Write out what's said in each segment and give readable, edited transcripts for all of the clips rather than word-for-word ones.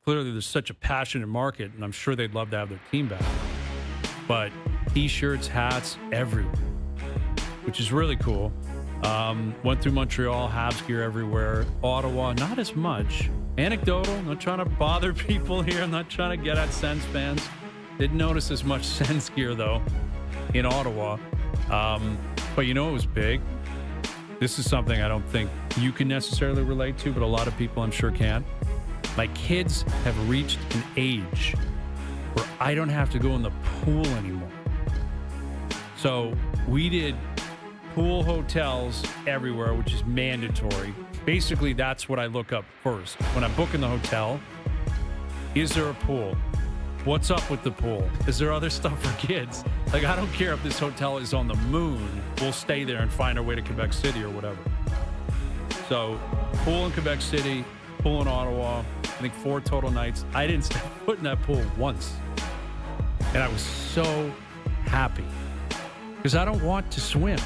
clearly there's such a passionate market, and I'm sure they'd love to have their team back. But T-shirts, hats, everywhere, which is really cool. Went through Montreal, Habs gear everywhere. Ottawa, not as much. Anecdotal, not trying to bother people here. I'm not trying to get at Sens fans. Didn't notice as much Sens gear, though, in Ottawa. But you know it was big. This is something I don't think you can necessarily relate to, but a lot of people I'm sure can. My kids have reached an age where I don't have to go in the pool anymore. So we did pool hotels everywhere, which is mandatory. Basically, that's what I look up first. When I'm booking the hotel, is there a pool? What's up with the pool? Is there other stuff for kids? Like, I don't care if this hotel is on the moon. We'll stay there and find our way to Quebec City or whatever. So, pool in Quebec City, pool in Ottawa, I think 4 total nights. I didn't step foot in that pool once. And I was so happy because I don't want to swim.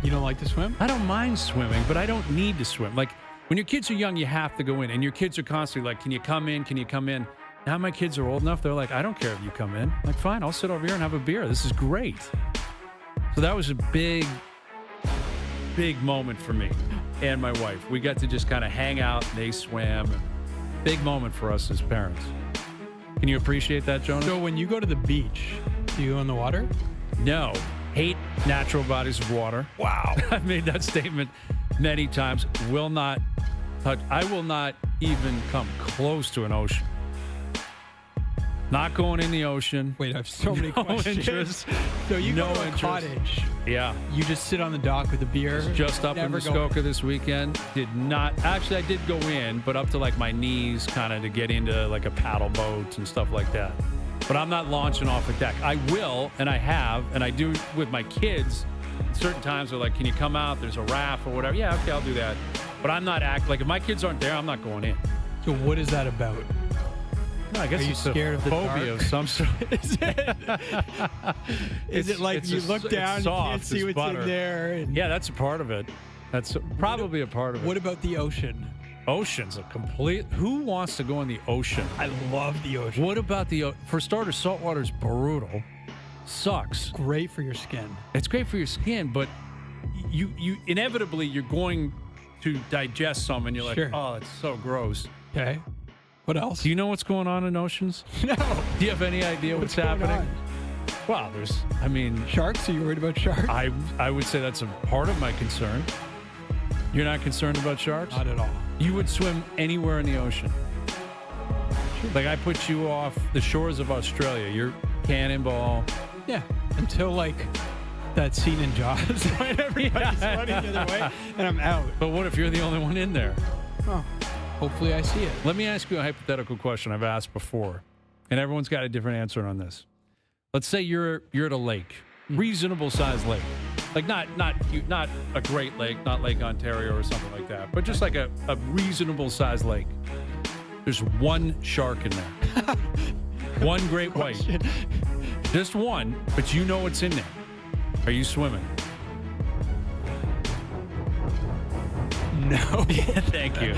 You don't like to swim? I don't mind swimming, but I don't need to swim. Like, when your kids are young, you have to go in. And your kids are constantly like, can you come in? Can you come in? Now my kids are old enough, they're like, I don't care if you come in. I'm like, fine, I'll sit over here and have a beer. This is great. So that was a big, big moment for me and my wife. We got to just kind of hang out, and they swam. Big moment for us as parents. Can you appreciate that, Jonas? So when you go to the beach, do you go in the water? No. Hate natural bodies of water. Wow. I've made that statement many times. Will not touch. I will not even come close to an ocean. Not going in the ocean. Wait, I have so many questions. Interest. So you No go to a interest. cottage. Yeah. You just sit on the dock with a beer. Just up in Never go Muskoka this weekend. Did not. Actually, I did go in, but up to like my knees kind of to get into like a paddle boat and stuff like that. But I'm not launching off a deck. I will, and I have, and I do with my kids. Certain times they're like, can you come out? There's a raft or whatever. Yeah, okay, I'll do that. But I'm not like if my kids aren't there, I'm not going in. So what is that about? No, I guess Are you it's scared a of the phobia dark? of some sort. Is it like you look down, you soft, can't see it's what's butter. in there? And Yeah, that's a part of it. That's probably a part of it. what about the ocean? Ocean's a complete. Who wants to go in the ocean? I love the ocean. What about for starters, salt water's brutal. Sucks. Great for your skin. It's great for your skin, but you inevitably you're going to digest some, and you're like, Sure. oh, it's so gross. Okay. What else? Do you know what's going on in oceans? No. Do you have any idea what's going happening? on? Well, I mean, Sharks? Are you worried about sharks? I would say that's a part of my concern. You're not concerned about sharks? Not at all. You would swim anywhere in the ocean. Like, I put you off the shores of Australia. You're cannonball. Yeah. Until like that scene in Jaws when everybody's running the other way and I'm out. But what if you're the only one in there? Oh, hopefully I see it. Let me ask you a hypothetical question I've asked before, and everyone's got a different answer on this. Let's say you're at a lake, reasonable sized lake, like not a Great Lake, not Lake Ontario or something like that, but just like a reasonable sized lake. There's one shark in there, one great white, just one, but you know what's in there. Are you swimming? No. Yeah, thank you.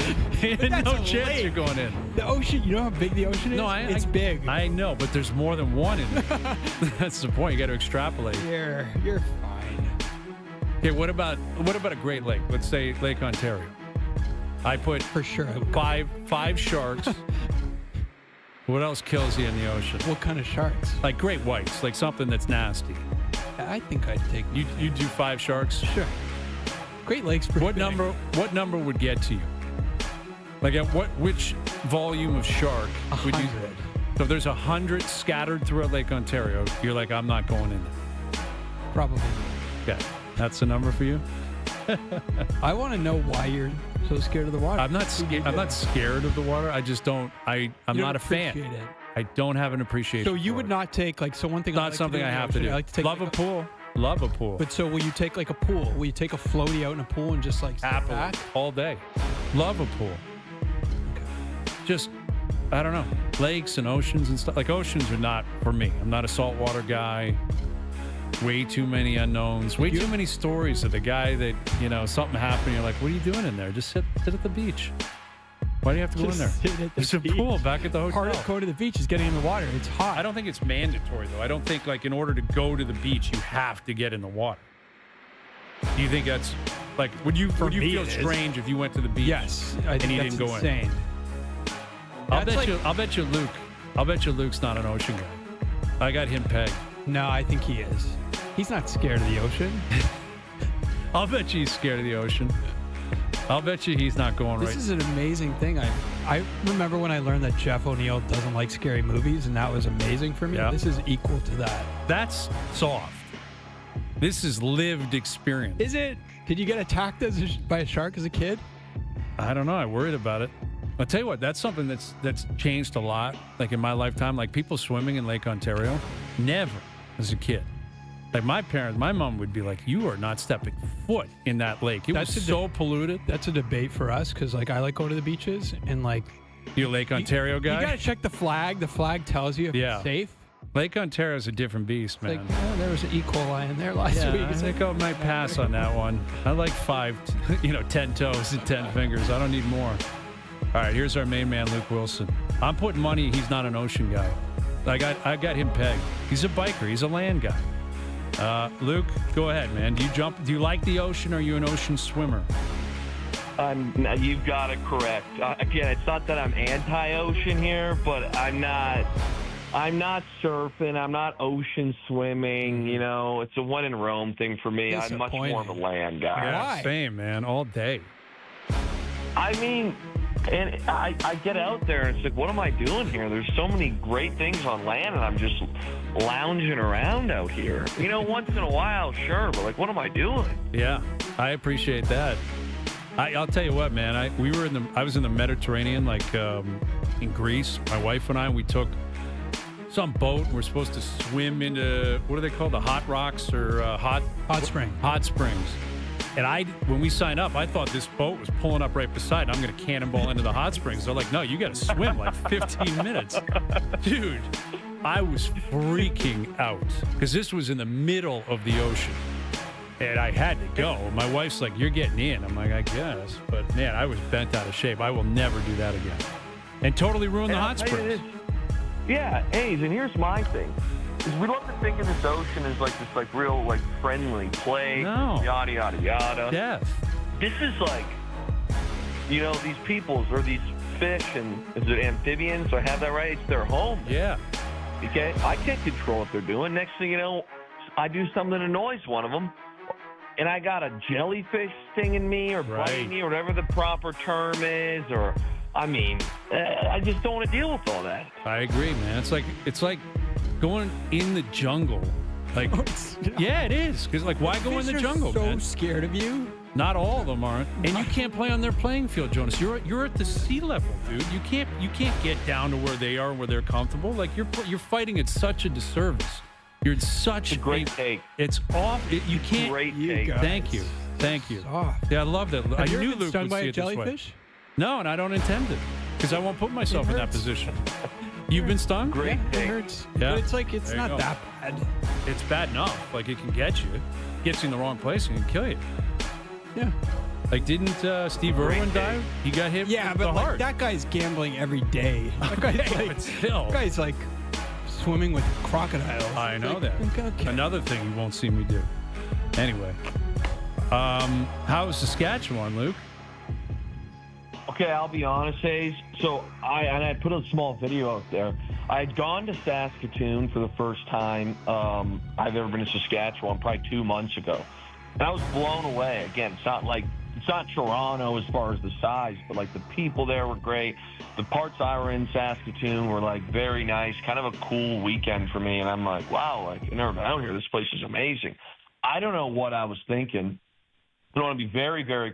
That's No a chance lake. you're going in. The ocean, you know how big the ocean is? No, it's big. I know, but there's more than one in there. That's the point. You got to extrapolate. You're fine. Okay, what about a Great Lake? Let's say Lake Ontario. I put For sure. five sharks. What else kills you in the ocean? What kind of sharks? Like great whites, like something that's nasty. I think I'd take You do 5 sharks? Sure. Great Lakes pretty What big. number would get to you? Like at which volume of shark would you? 100. So if there's 100 scattered throughout Lake Ontario, you're like, I'm not going in there. Probably. Okay, that's the number for you. I want to know why you're so scared of the water. I'm not scared. I'm not scared of the water. I just don't. I'm You not don't a fan. appreciate it. I don't have an appreciation. So you for would it. not take one thing. Not something I have to do. I like to take Love a pool. Love a pool. But so will you take like a pool? Will you take a floaty out in a pool and just like sit Happily, back? all day. Love a pool. Just, I don't know, lakes and oceans and stuff. Like oceans are not for me. I'm not a saltwater guy. Way too many unknowns. Way too many stories of the guy that, something happened. You're like, what are you doing in there? Just sit at the beach. Why do you have to go in there? Sit at the There's a beach. pool back at the hotel. Part of going to the beach is getting in the water. It's hot. I don't think it's mandatory, though. I don't think, like, in order to go to the beach, you have to get in the water. Do you think that's, like, would you me, feel it is. strange if you went to the beach? Yes, I think and he that's didn't go insane. in? I'll bet you Luke's not an ocean guy. I got him pegged. No, I think he is. He's not scared of the ocean. I'll bet you he's scared of the ocean. I'll bet you he's not going This right. is an amazing thing. I remember when I learned that Jeff O'Neill doesn't like scary movies, and that was amazing for me. Yeah. This is equal to that. That's soft. This is lived experience. Is it? Did you get attacked by a shark as a kid? I don't know. I worried about it. I'll tell you what, that's something that's changed a lot, like in my lifetime. Like people swimming in Lake Ontario, never as a kid. Like my mom would be like, you are not stepping foot in that lake. It was so polluted. That's a debate for us because, like, I like going to the beaches and, like, You a Lake Ontario guy? You got to check the flag. The flag tells you if it's safe. Lake Ontario is a different beast, man. Like, there was an E. coli in there last week. I think I might pass on that one. I like 10 toes and 10 fingers. I don't need more. All right, here's our main man, Luke Wilson. I'm putting money he's not an ocean guy. I got him pegged. He's a biker. He's a land guy. Luke, go ahead, man. Do you like the ocean, or are you an ocean swimmer? You've got it correct. Again, it's not that I'm anti-ocean here, but I'm not surfing. I'm not ocean swimming. You know, it's a when in Rome thing for me. I'm much more of a land guy. Yeah, Why? same, man. All day. I mean, and I get out there and it's like, what am I doing here? There's so many great things on land, and I'm just lounging around out here. You know, once in a while, sure, but like, what am I doing? Yeah, I appreciate that. I'll tell you what, man. I was in the Mediterranean, like in Greece. My wife and I, we took some boat. We're supposed to swim into, what are they called? The hot rocks or hot spring. Hot springs. And when we signed up, I thought this boat was pulling up right beside. I'm going to cannonball into the hot springs. They're like, no, you got to swim like 15 minutes. Dude, I was freaking out because this was in the middle of the ocean. And I had to go. My wife's like, you're getting in. I'm like, I guess. But, man, I was bent out of shape. I will never do that again. And totally ruin the hot springs. Yeah, Hayes, and here's my thing. Is we love to think of this ocean as like this like real like friendly play, yada, yada, yada. Death. This is like, you know, these peoples or these fish, and is it amphibians? Do I have that right? It's their home. Yeah. Okay? I can't control what they're doing. Next thing you know, I do something that annoys one of them, and I got a jellyfish stinging me or biting me or whatever the proper term is, or, I mean, I just don't want to deal with all that. I agree, man. It's like going in the jungle. Like, yeah, it is. Because, like, why go in the jungle, so man? scared of you. Not all of them aren't. And you can't play on their playing field, Jonas. You're at the sea level, dude. You can't get down to where they are, where they're comfortable. Like, you're fighting at such a disservice. You're in such a great take. It's off. You can't. Great take. Thank you. Soft. Yeah, I love that. Have I you knew ever been Luke stung would by see a it this way. jellyfish? No, and I don't intend it because I won't put myself in that position. You've been stung? Great It take. hurts. Yeah. But it's like, it's There you not go. that bad. It's bad enough. Like, it can get you. Gets you in the wrong place and can kill you. Yeah. Like, didn't Steve Irwin die? He got hit Yeah, with but the like heart. that guy's gambling every day. That guy's Okay, like, but still. that guy's like swimming with crocodiles. I know Like, that. okay. Another thing you won't see me do. Anyway. How's Saskatchewan, Luke? Okay, I'll be honest, Hayes. So I put a small video out there. I had gone to Saskatoon for the first time I've ever been to Saskatchewan, probably 2 months ago. And I was blown away. Again, it's not Toronto as far as the size, but like the people there were great. The parts I were in Saskatoon were like very nice, kind of a cool weekend for me. And I'm like, wow, like I've never been out here. This place is amazing. I don't know what I was thinking. I want to be very, very